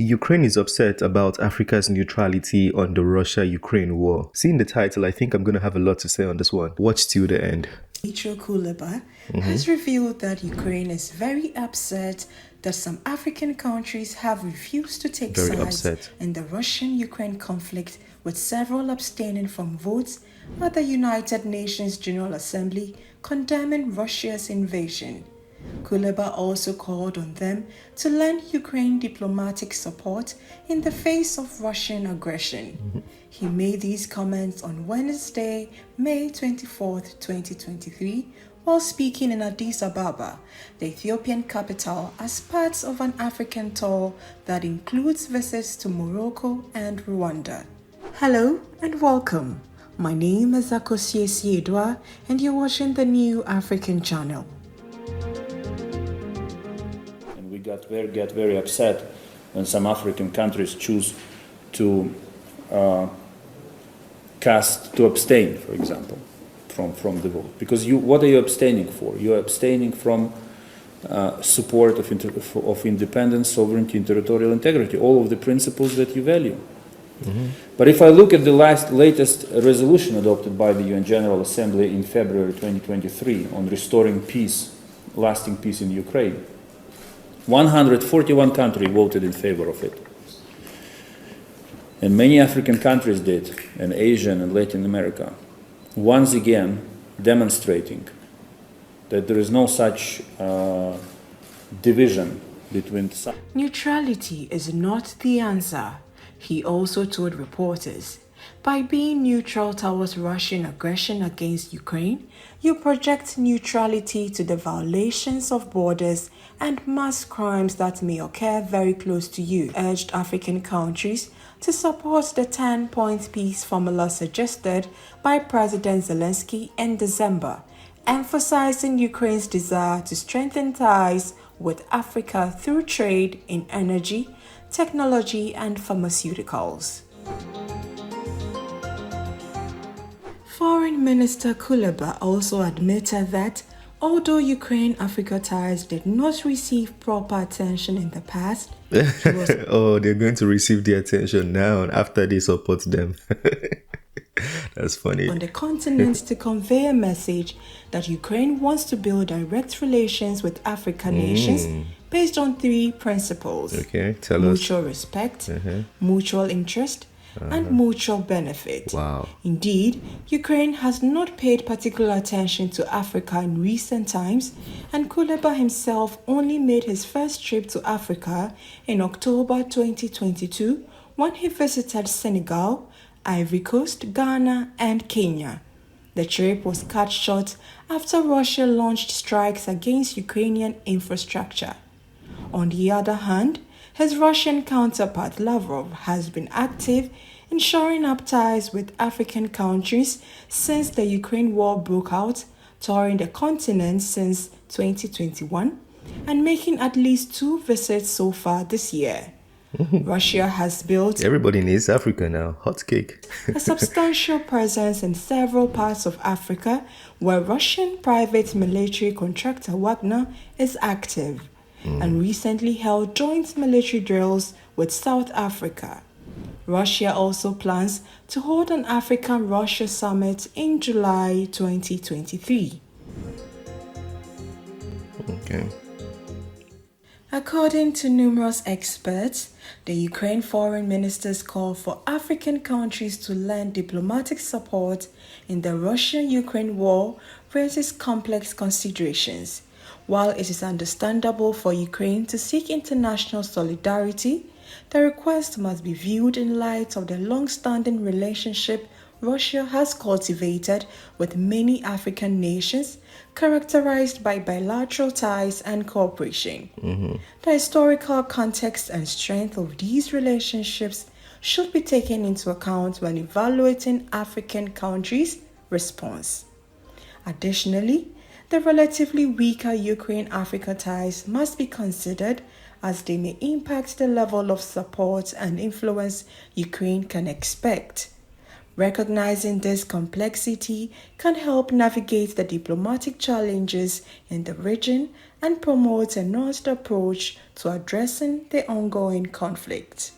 Ukraine is upset about Africa's neutrality on the Russia-Ukraine war. Seeing the title, I think I'm going to have a lot to say on this one. Watch till the end. Kuleba has revealed that Ukraine is very upset that some African countries have refused to take sides in the Russian-Ukraine conflict, with several abstaining from votes at the United Nations General Assembly condemning Russia's invasion. Kuleba also called on them to lend Ukraine diplomatic support in the face of Russian aggression. He made these comments on Wednesday, May 24, 2023, while speaking in Addis Ababa, the Ethiopian capital, as part of an African tour that includes visits to Morocco and Rwanda. Hello and welcome. My name is Akosie Siedwa and you're watching the New African Channel. We get very upset when some African countries choose to abstain, for example, from the vote. Because what are you abstaining for? You're abstaining from support of independence, sovereignty, and territorial integrity, all of the principles that you value. But if I look at the latest resolution adopted by the UN General Assembly in February 2023 on restoring peace, lasting peace in Ukraine, 141 countries voted in favor of it. And many African countries did, and Asian and Latin America, once again demonstrating that there is no such division between... Neutrality is not the answer, he also told reporters. By being neutral towards Russian aggression against Ukraine, you project neutrality to the violations of borders and mass crimes that may occur very close to you, urged African countries to support the 10-point peace formula suggested by President Zelensky in December, emphasizing Ukraine's desire to strengthen ties with Africa through trade in energy, technology, and pharmaceuticals. Foreign Minister Kuleba also admitted that although Ukraine-Africa ties did not receive proper attention in the past, oh, they're going to receive the attention now after they support them. That's funny. On the continent to convey a message that Ukraine wants to build direct relations with African nations based on 3 principles. Okay, tell us. Mutual respect, mutual interest, and mutual benefit. Wow. Indeed, Ukraine has not paid particular attention to Africa in recent times, and Kuleba himself only made his first trip to Africa in October 2022 when he visited Senegal, Ivory Coast, Ghana, and Kenya. The trip was cut short after Russia launched strikes against Ukrainian infrastructure. On the other hand, his Russian counterpart Lavrov has been active in shoring up ties with African countries since the Ukraine war broke out, touring the continent since 2021 and making at least 2 visits so far this year. Russia has built... Everybody needs Africa now. Hot cake. a substantial presence in several parts of Africa where Russian private military contractor Wagner is active and recently held joint military drills with South Africa. Russia also plans to hold an Africa-Russia summit in July 2023. Okay. According to numerous experts, the Ukraine foreign minister's call for African countries to lend diplomatic support in the Russia-Ukraine war raises complex considerations. While it is understandable for Ukraine to seek international solidarity, the request must be viewed in light of the long-standing relationship Russia has cultivated with many African nations, characterized by bilateral ties and cooperation. The historical context and strength of these relationships should be taken into account when evaluating African countries' response. Additionally, the relatively weaker Ukraine-Africa ties must be considered as they may impact the level of support and influence Ukraine can expect. Recognizing this complexity can help navigate the diplomatic challenges in the region and promote a nuanced approach to addressing the ongoing conflict.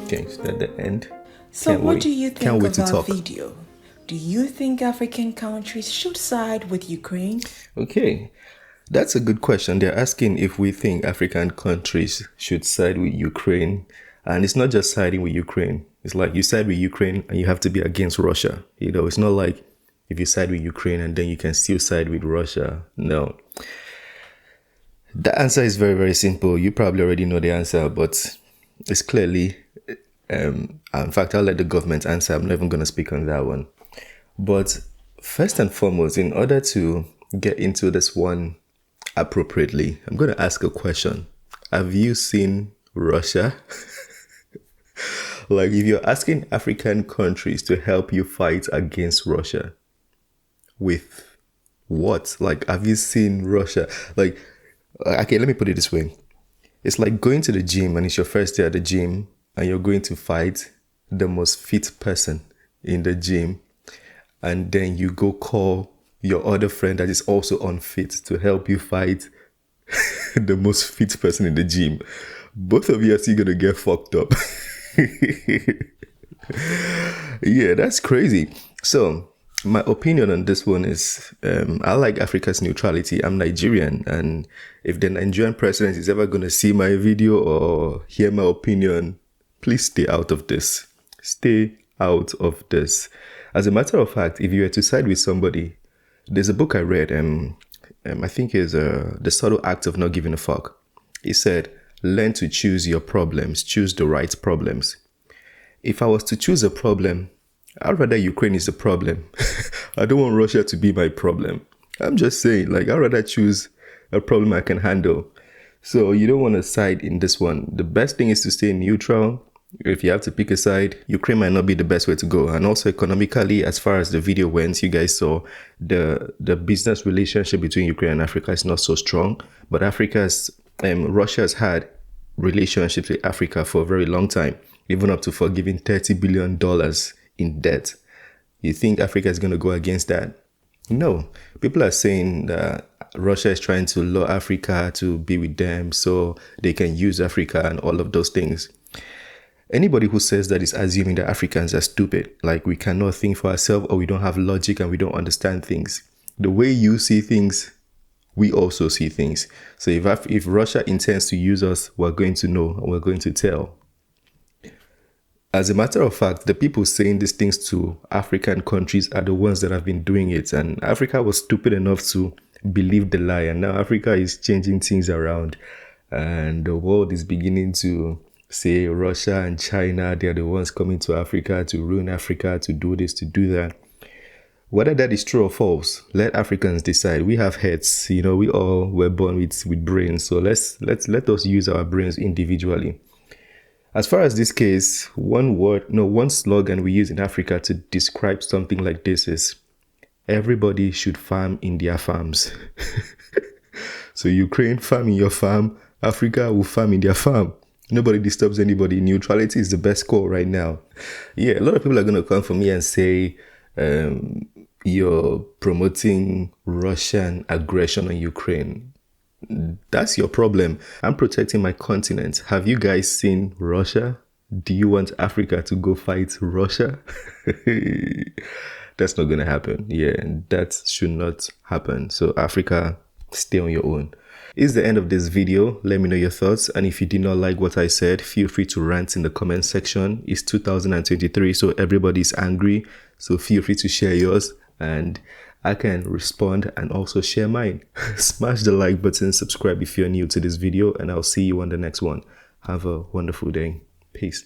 Okay, is that the end? So what do you think of our video? Do you think African countries should side with Ukraine? Okay, that's a good question. They're asking if we think African countries should side with Ukraine. And it's not just siding with Ukraine. It's like you side with Ukraine and you have to be against Russia. You know, it's not like if you side with Ukraine and then you can still side with Russia. No. The answer is very, very simple. You probably already know the answer, but it's clearly, in fact, I'll let the government answer. I'm not even going to speak on that one. But first and foremost, in order to get into this one appropriately, I'm going to ask a question. Have you seen Russia? Like, if you're asking African countries to help you fight against Russia, with what? Like, have you seen Russia? Like, okay, let me put it this way. It's like going to the gym and it's your first day at the gym and you're going to fight the most fit person in the gym. And then you go call your other friend that is also unfit to help you fight the most fit person in the gym. Both of you are still going to get fucked up. Yeah, that's crazy. So my opinion on this one is I like Africa's neutrality. I'm Nigerian, and if the Nigerian president is ever going to see my video or hear my opinion, please stay out of this. Stay out of this. As a matter of fact, if you were to side with somebody, there's a book I read, I think is The Subtle Act of Not Giving a Fuck. It said, learn to choose your problems, choose the right problems. If I was to choose a problem, I'd rather Ukraine is the problem. I don't want Russia to be my problem. I'm just saying, like, I'd rather choose a problem I can handle. So you don't want to side in this one. The best thing is to stay neutral. If you have to pick a side, Ukraine might not be the best way to go. And also economically, as far as the video went, you guys saw the business relationship between Ukraine and Africa is not so strong. But Russia's had relationships with Africa for a very long time, even up to forgiving $30 billion in debt. You think Africa is going to go against that? No. People are saying that Russia is trying to lure Africa to be with them so they can use Africa and all of those things. Anybody who says that is assuming that Africans are stupid, like we cannot think for ourselves or we don't have logic and we don't understand things. The way you see things, we also see things. So if Russia intends to use us, we're going to know and we're going to tell. As a matter of fact, the people saying these things to African countries are the ones that have been doing it. And Africa was stupid enough to believe the lie. And now Africa is changing things around. And the world is beginning to say Russia and China, they're the ones coming to Africa to ruin Africa, to do this, to do that. Whether that is true or false, let Africans decide. We have heads, we all were born with brains. So let us use our brains individually. As far as this case, one slogan we use in Africa to describe something like this is, everybody should farm in their farms. So Ukraine, farm in your farm. Africa will farm in their farm. Nobody disturbs anybody. Neutrality is the best call right now. Yeah, a lot of people are going to come for me and say, you're promoting Russian aggression on Ukraine. That's your problem. I'm protecting my continent. Have you guys seen Russia? Do you want Africa to go fight Russia? That's not going to happen. Yeah, that should not happen. So Africa, stay on your own. Is the end of this video. Let me know your thoughts. And if you did not like what I said, feel free to rant in the comment section. It's 2023, so everybody's angry. So feel free to share yours and I can respond and also share mine. Smash the like button, subscribe if you're new to this video, and I'll see you on the next one. Have a wonderful day. Peace.